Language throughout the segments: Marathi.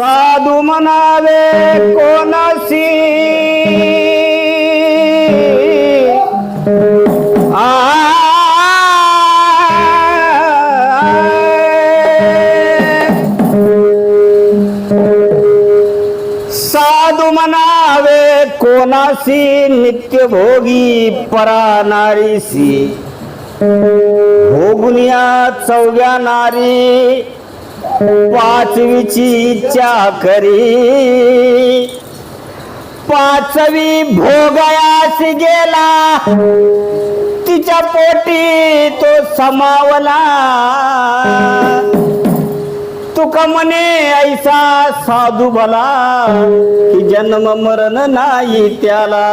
साधू म्हणावे कोणासी साधू म्हणावे कोणासी नित्यभोगी परानारीसी भोगुनिया चौग्या नारी पाचवीची इच्छा करी पाचवी भोगयास गेला तिच्या पोटी तो समावला तुका म्हणे ऐसा साधू भला की जन्म मरण नाही त्याला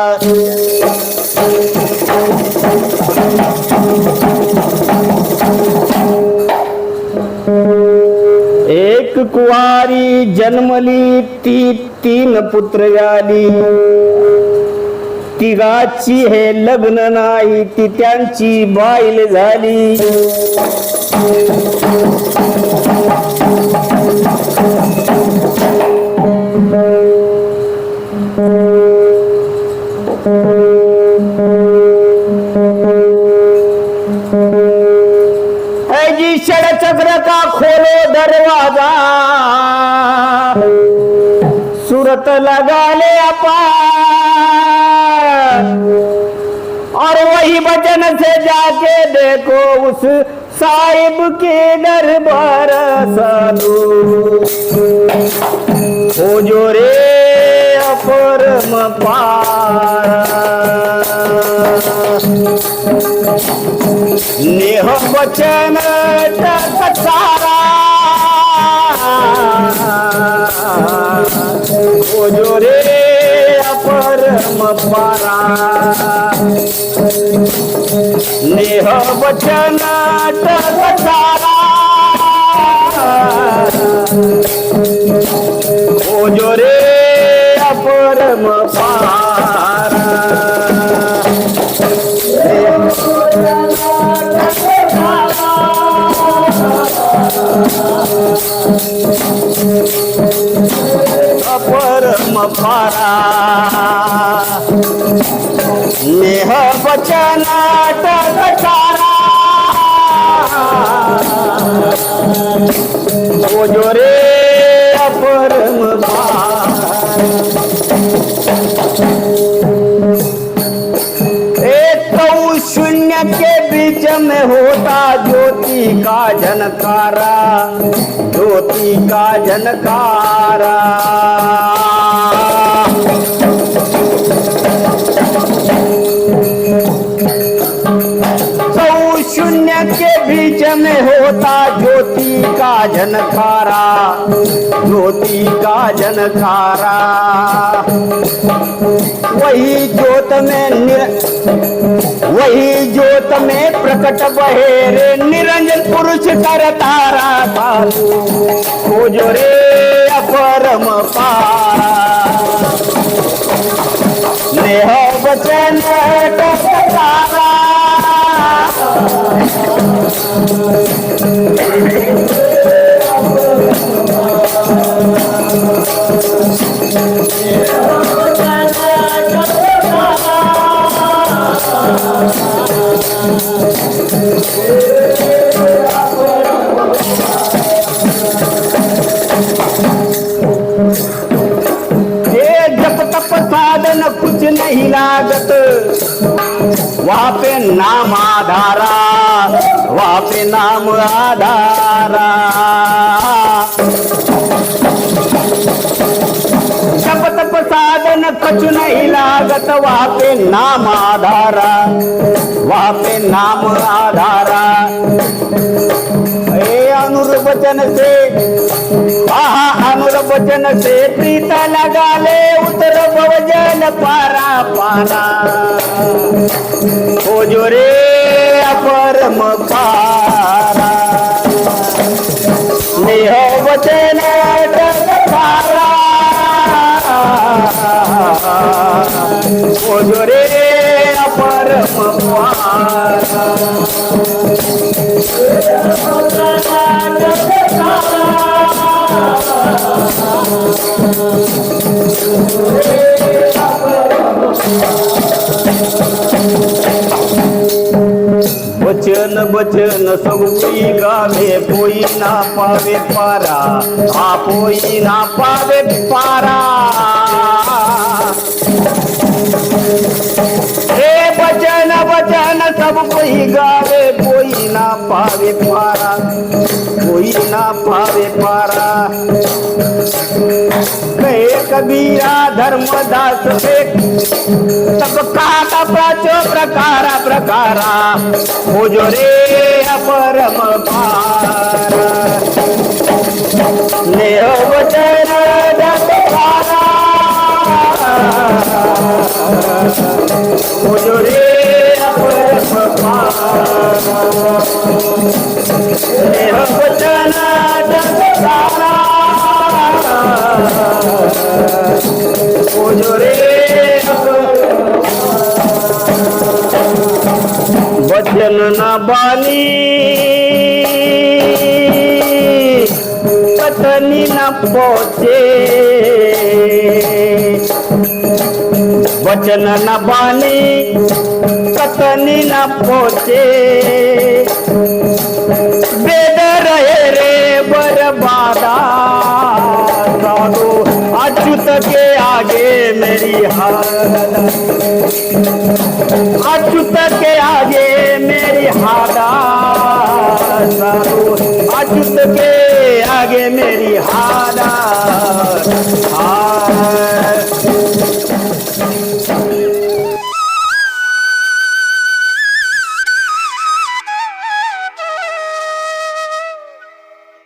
एक कुवारी जन्मली ती तीन पुत्र झाली तिघाची हे लग्न नाही ती त्यांची बाईल झाली षडचक्र का खोलो दरवाजा सूरत लगा ले अपार और वही भजन से जाके देखो उस साहिब के दरबार साधु हो जो रे अपरम पार नेह वचन टकसारा हो जो रे अपरम पारा नेह वचन टकसारा हो जो रे अपरम पारा अपरम पारा नेह वचन टकसारा हो जो रे अपरम पारा शून्य के बीच में होता ज्योति का झनकारा ज्योति का झनकारा तो शून्य के बीच में होता ज्योति का झनकारा ज्योति का झनकारा वही ज्योत में प्रकट बहेरे निरंजन पुरुष कर तारा साधु हो जो रे अपरम पारा नेह वचन टकसारा जप तप साधन कुछ नहीं लागत वहाँ पे नाम आधारा वहाँ पे नाम आधारा जप तप साधन कुछ नहीं लागत वहाँ पे नाम आधारा वहाँ पे नाम आधारा अनुर्वचन से अनुर्वचन से प्रीत लगा ले उतर भवजन पारा पाना हो जो रे अपरम पारा नेह वचन टकसारा हो जो रे अपरम पारा बचन बचन सब कोई गावे कोई ना पावे पारा कोई ना पावे पारा हे बचन बचन सब कोई गावे कोई ना पावे पारा कोई ना पावे पारा कहे कबीरा धर्मदास सबका कपचो प्रकारा प्रकारा खोजो रे अपरम पारा नेह वचन दत्तारा खोजो रे अपरम पारा नेह वचन दत्तारा खोजो रे वचन न बानी पत्नी न पहुँचे वचन न बानी पत्नी न पहुँचे वेद रहे रे बर्बादा साधो अच्युत के आगे मेरी हालत अच्युत के आगे मेरी हालत अच्युत के आगे मेरी हालत